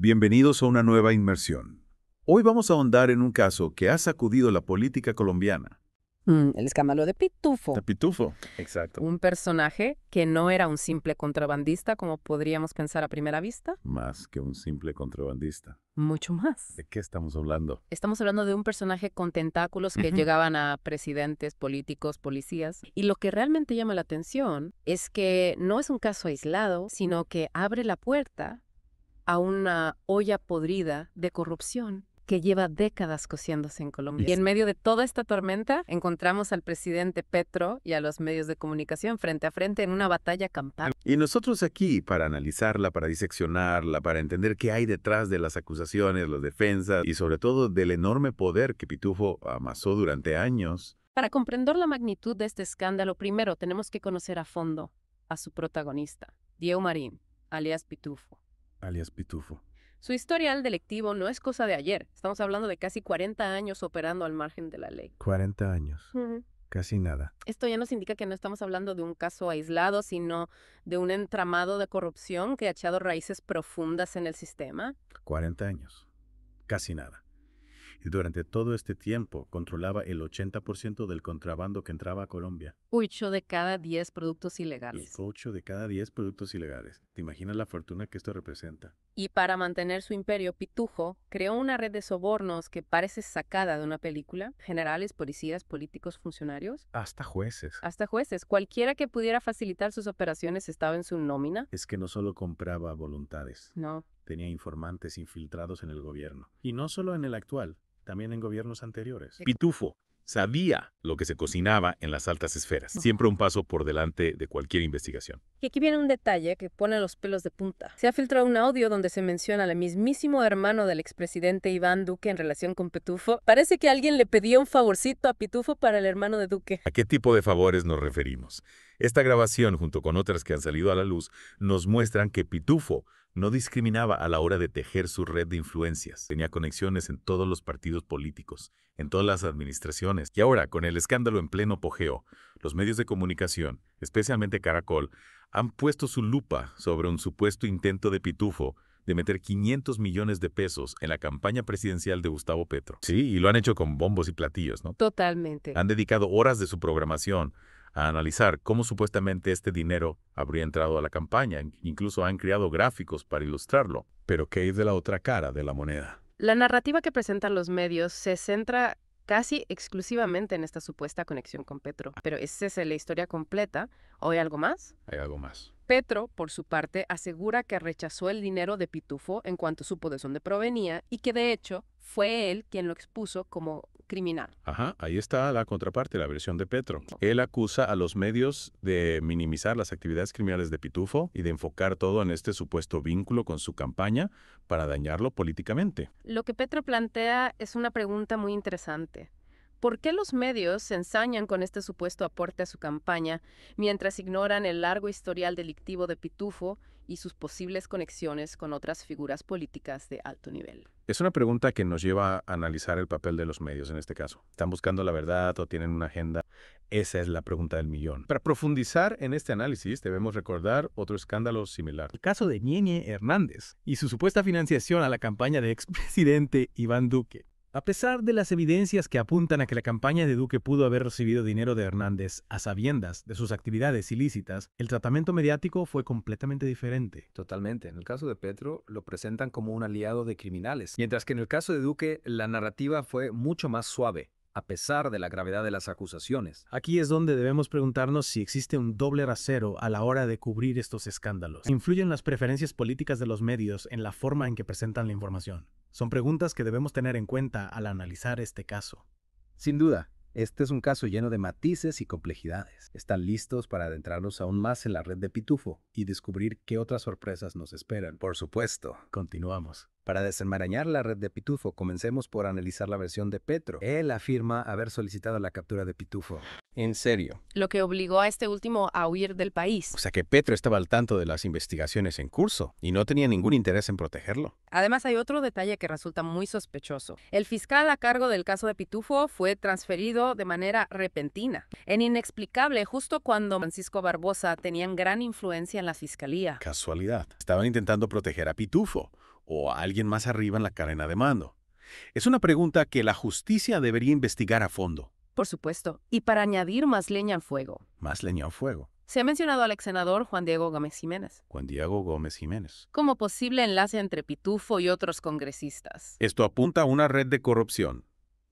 Bienvenidos a una nueva inmersión. Hoy vamos a ahondar en un caso que ha sacudido la política colombiana. El escándalo de Pitufo. De Pitufo, exacto. Un personaje que no era un simple contrabandista, como podríamos pensar a primera vista. Más que un simple contrabandista. Mucho más. ¿De qué estamos hablando? Estamos hablando de un personaje con tentáculos que llegaban a presidentes, políticos, policías. Y lo que realmente llama la atención es que no es un caso aislado, sino que abre la puerta a una olla podrida de corrupción que lleva décadas cociéndose en Colombia. Y en medio de toda esta tormenta encontramos al presidente Petro y a los medios de comunicación frente a frente en una batalla campal. Y nosotros aquí para analizarla, para diseccionarla, para entender qué hay detrás de las acusaciones, las defensas y sobre todo del enorme poder que Pitufo amasó durante años. Para comprender la magnitud de este escándalo, primero tenemos que conocer a fondo a su protagonista, Diego Marín, alias Pitufo. Alias Pitufo. Su historial delictivo no es cosa de ayer. Estamos hablando de casi 40 años operando al margen de la ley. 40 años. Casi nada. Esto ya nos indica que no estamos hablando de un caso aislado, sino de un entramado de corrupción que ha echado raíces profundas en el sistema. 40 años. Casi nada. Y durante todo este tiempo controlaba el 80% del contrabando que entraba a Colombia. 8 de cada 10 productos ilegales. 8 de cada 10 productos ilegales. ¿Te imaginas la fortuna que esto representa? Y para mantener su imperio, Pitufo creó una red de sobornos que parece sacada de una película. Generales, policías, políticos, funcionarios. Hasta jueces. Hasta jueces. Cualquiera que pudiera facilitar sus operaciones estaba en su nómina. Es que no solo compraba voluntades. No. Tenía informantes infiltrados en el gobierno. Y no solo en el actual, también en gobiernos anteriores. Pitufo sabía lo que se cocinaba en las altas esferas. Siempre un paso por delante de cualquier investigación. Y aquí viene un detalle que pone los pelos de punta. Se ha filtrado un audio donde se menciona al mismísimo hermano del expresidente Iván Duque en relación con Pitufo. Parece que alguien le pedía un favorcito a Pitufo para el hermano de Duque. ¿A qué tipo de favores nos referimos? Esta grabación, junto con otras que han salido a la luz, nos muestran que Pitufo no discriminaba a la hora de tejer su red de influencias. Tenía conexiones en todos los partidos políticos, en todas las administraciones. Y ahora, con el escándalo en pleno apogeo, los medios de comunicación, especialmente Caracol, han puesto su lupa sobre un supuesto intento de Pitufo de meter 500 millones de pesos en la campaña presidencial de Gustavo Petro. Sí, y lo han hecho con bombos y platillos, ¿no? Totalmente. Han dedicado horas de su programación a analizar cómo supuestamente este dinero habría entrado a la campaña. Incluso han creado gráficos para ilustrarlo. Pero ¿qué hay de la otra cara de la moneda? La narrativa que presentan los medios se centra casi exclusivamente en esta supuesta conexión con Petro. Pero esa es la historia completa. ¿O hay algo más? Hay algo más. Petro, por su parte, asegura que rechazó el dinero de Pitufo en cuanto supo de dónde provenía y que, de hecho, fue él quien lo expuso como criminal. Ajá, ahí está la contraparte, la versión de Petro. Él acusa a los medios de minimizar las actividades criminales de Pitufo y de enfocar todo en este supuesto vínculo con su campaña para dañarlo políticamente. Lo que Petro plantea es una pregunta muy interesante. ¿Por qué los medios se ensañan con este supuesto aporte a su campaña mientras ignoran el largo historial delictivo de Pitufo y sus posibles conexiones con otras figuras políticas de alto nivel? Es una pregunta que nos lleva a analizar el papel de los medios en este caso. ¿Están buscando la verdad o tienen una agenda? Esa es la pregunta del millón. Para profundizar en este análisis, debemos recordar otro escándalo similar. El caso de Ñeñe Hernández y su supuesta financiación a la campaña de expresidente Iván Duque. A pesar de las evidencias que apuntan a que la campaña de Duque pudo haber recibido dinero de Hernández a sabiendas de sus actividades ilícitas, el tratamiento mediático fue completamente diferente. Totalmente. En el caso de Petro lo presentan como un aliado de criminales, mientras que en el caso de Duque la narrativa fue mucho más suave, a pesar de la gravedad de las acusaciones. Aquí es donde debemos preguntarnos si existe un doble rasero a la hora de cubrir estos escándalos. ¿Influyen las preferencias políticas de los medios en la forma en que presentan la información? Son preguntas que debemos tener en cuenta al analizar este caso. Sin duda, este es un caso lleno de matices y complejidades. ¿Están listos para adentrarnos aún más en la red de Pitufo y descubrir qué otras sorpresas nos esperan? Por supuesto. Continuamos. Para desenmarañar la red de Pitufo, comencemos por analizar la versión de Petro. Él afirma haber solicitado la captura de Pitufo. En serio. Lo que obligó a este último a huir del país. O sea que Petro estaba al tanto de las investigaciones en curso y no tenía ningún interés en protegerlo. Además, hay otro detalle que resulta muy sospechoso. El fiscal a cargo del caso de Pitufo fue transferido de manera repentina, en inexplicable, justo cuando Francisco Barbosa tenían gran influencia en la fiscalía. Casualidad. Estaban intentando proteger a Pitufo, o a alguien más arriba en la cadena de mando? Es una pregunta que la justicia debería investigar a fondo. Por supuesto. Y para añadir más leña al fuego, Más leña al fuego. se ha mencionado al ex senador Juan Diego Gómez Jiménez Juan Diego Gómez Jiménez. como posible enlace entre Pitufo y otros congresistas. Esto apunta a una red de corrupción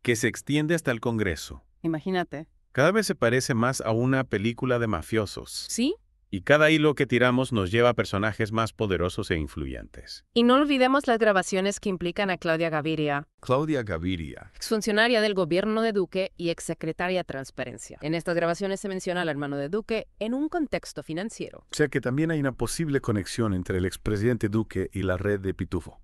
que se extiende hasta el Congreso. Imagínate. Cada vez se parece más a una película de mafiosos. ¿Sí? Y cada hilo que tiramos nos lleva a personajes más poderosos e influyentes. Y no olvidemos las grabaciones que implican a Claudia Gaviria, Claudia Gaviria. exfuncionaria del gobierno de Duque y exsecretaria de Transparencia. En estas grabaciones se menciona al hermano de Duque en un contexto financiero. O sea que también hay una posible conexión entre el expresidente Duque y la red de Pitufo.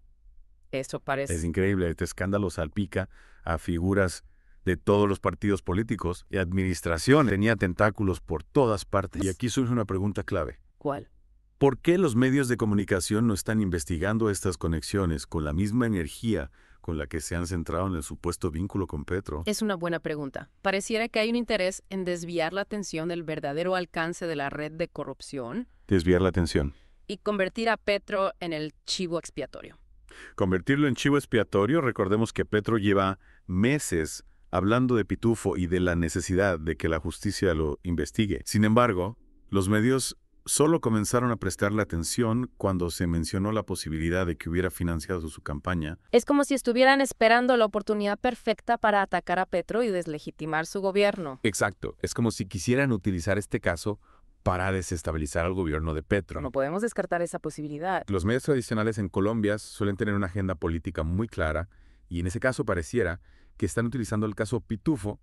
Eso parece. Es increíble, este escándalo salpica a figuras de todos los partidos políticos y administración. Tenía tentáculos por todas partes. Y aquí surge una pregunta clave. ¿Cuál? ¿Por qué los medios de comunicación no están investigando estas conexiones con la misma energía con la que se han centrado en el supuesto vínculo con Petro? Es una buena pregunta. Pareciera que hay un interés en desviar la atención del verdadero alcance de la red de corrupción Desviar la atención. y convertir a Petro en el chivo expiatorio. Convertirlo en chivo expiatorio, recordemos que Petro lleva meses hablando de Pitufo y de la necesidad de que la justicia lo investigue. Sin embargo, los medios solo comenzaron a prestarle atención cuando se mencionó la posibilidad de que hubiera financiado su campaña. Es como si estuvieran esperando la oportunidad perfecta para atacar a Petro y deslegitimar su gobierno. Exacto. Es como si quisieran utilizar este caso para desestabilizar al gobierno de Petro. No podemos descartar esa posibilidad. Los medios tradicionales en Colombia suelen tener una agenda política muy clara y en ese caso pareciera que están utilizando el caso Pitufo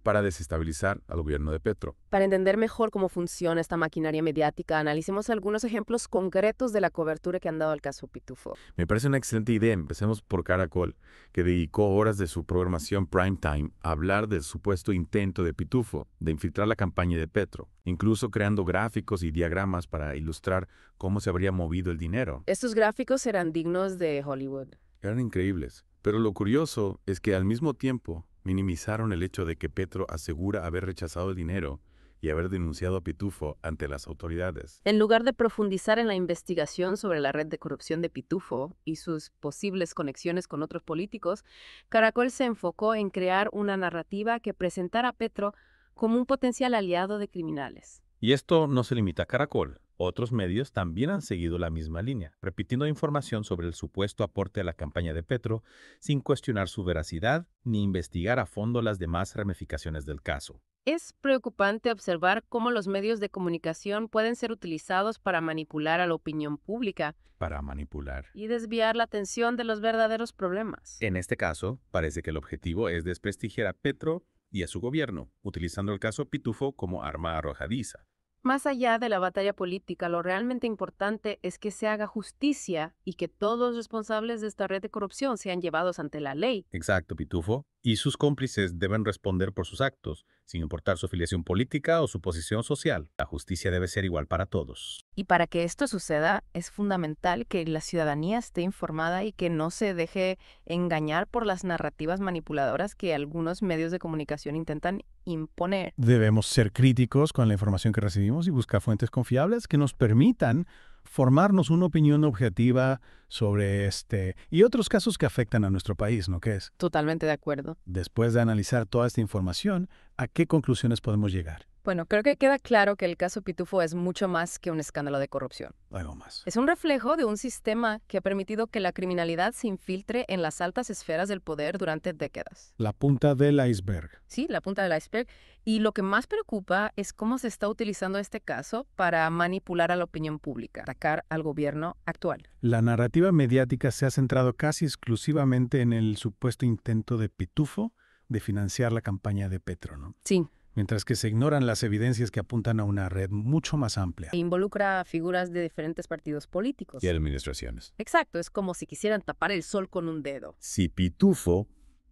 para desestabilizar al gobierno de Petro. Para entender mejor cómo funciona esta maquinaria mediática, analicemos algunos ejemplos concretos de la cobertura que han dado al caso Pitufo. Me parece una excelente idea. Empecemos por Caracol, que dedicó horas de su programación Primetime a hablar del supuesto intento de Pitufo de infiltrar la campaña de Petro, incluso creando gráficos y diagramas para ilustrar cómo se habría movido el dinero. Estos gráficos eran dignos de Hollywood. Eran increíbles. Pero lo curioso es que al mismo tiempo minimizaron el hecho de que Petro asegura haber rechazado el dinero y haber denunciado a Pitufo ante las autoridades. En lugar de profundizar en la investigación sobre la red de corrupción de Pitufo y sus posibles conexiones con otros políticos, Caracol se enfocó en crear una narrativa que presentara a Petro como un potencial aliado de criminales. Y esto no se limita a Caracol. Otros medios también han seguido la misma línea, repitiendo información sobre el supuesto aporte a la campaña de Petro sin cuestionar su veracidad ni investigar a fondo las demás ramificaciones del caso. Es preocupante observar cómo los medios de comunicación pueden ser utilizados para manipular a la opinión pública Para manipular. y desviar la atención de los verdaderos problemas. En este caso, parece que el objetivo es desprestigiar a Petro y a su gobierno, utilizando el caso Pitufo como arma arrojadiza. Más allá de la batalla política, lo realmente importante es que se haga justicia y que todos los responsables de esta red de corrupción sean llevados ante la ley. Exacto, Pitufo. Y sus cómplices deben responder por sus actos, sin importar su afiliación política o su posición social. La justicia debe ser igual para todos. Y para que esto suceda, es fundamental que la ciudadanía esté informada y que no se deje engañar por las narrativas manipuladoras que algunos medios de comunicación intentan imponer. Debemos ser críticos con la información que recibimos y buscar fuentes confiables que nos permitan formarnos una opinión objetiva sobre este y otros casos que afectan a nuestro país, ¿no crees? Totalmente de acuerdo. Después de analizar toda esta información, ¿a qué conclusiones podemos llegar? Bueno, creo que queda claro que el caso Pitufo es mucho más que un escándalo de corrupción. Algo más. Es un reflejo de un sistema que ha permitido que la criminalidad se infiltre en las altas esferas del poder durante décadas. La punta del iceberg. Sí, la punta del iceberg. Y lo que más preocupa es cómo se está utilizando este caso para manipular a la opinión pública, atacar al gobierno actual. La narrativa mediática se ha centrado casi exclusivamente en el supuesto intento de Pitufo de financiar la campaña de Petro, ¿no? Sí. Mientras que se ignoran las evidencias que apuntan a una red mucho más amplia. E involucra a figuras de diferentes partidos políticos. Y administraciones. Exacto, es como si quisieran tapar el sol con un dedo. Si Pitufo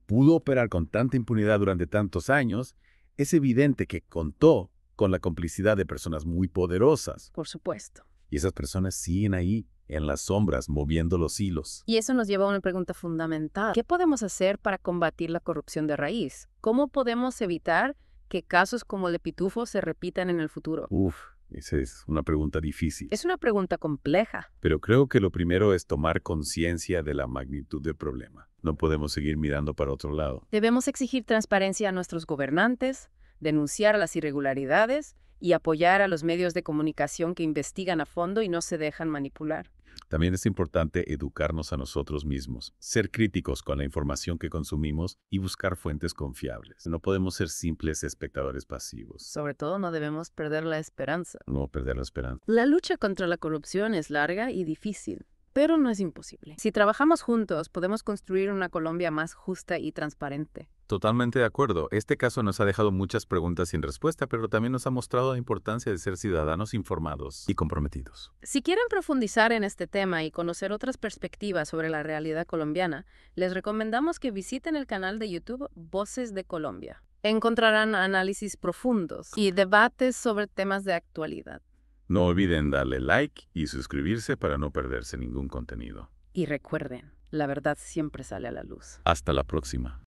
pudo operar con tanta impunidad durante tantos años, es evidente que contó con la complicidad de personas muy poderosas. Por supuesto. Y esas personas siguen ahí, en las sombras, moviendo los hilos. Y eso nos lleva a una pregunta fundamental. ¿Qué podemos hacer para combatir la corrupción de raíz? ¿Cómo podemos evitar que casos como el de Pitufo se repitan en el futuro? Esa es una pregunta difícil. Es una pregunta compleja. Pero creo que lo primero es tomar conciencia de la magnitud del problema. No podemos seguir mirando para otro lado. Debemos exigir transparencia a nuestros gobernantes, denunciar las irregularidades y apoyar a los medios de comunicación que investigan a fondo y no se dejan manipular. También es importante educarnos a nosotros mismos, ser críticos con la información que consumimos y buscar fuentes confiables. No podemos ser simples espectadores pasivos. Sobre todo no debemos perder la esperanza. No perder la esperanza. La lucha contra la corrupción es larga y difícil, pero no es imposible. Si trabajamos juntos, podemos construir una Colombia más justa y transparente. Totalmente de acuerdo. Este caso nos ha dejado muchas preguntas sin respuesta, pero también nos ha mostrado la importancia de ser ciudadanos informados y comprometidos. Si quieren profundizar en este tema y conocer otras perspectivas sobre la realidad colombiana, les recomendamos que visiten el canal de YouTube Voces de Colombia. Encontrarán análisis profundos y debates sobre temas de actualidad. No olviden darle like y suscribirse para no perderse ningún contenido. Y recuerden, la verdad siempre sale a la luz. Hasta la próxima.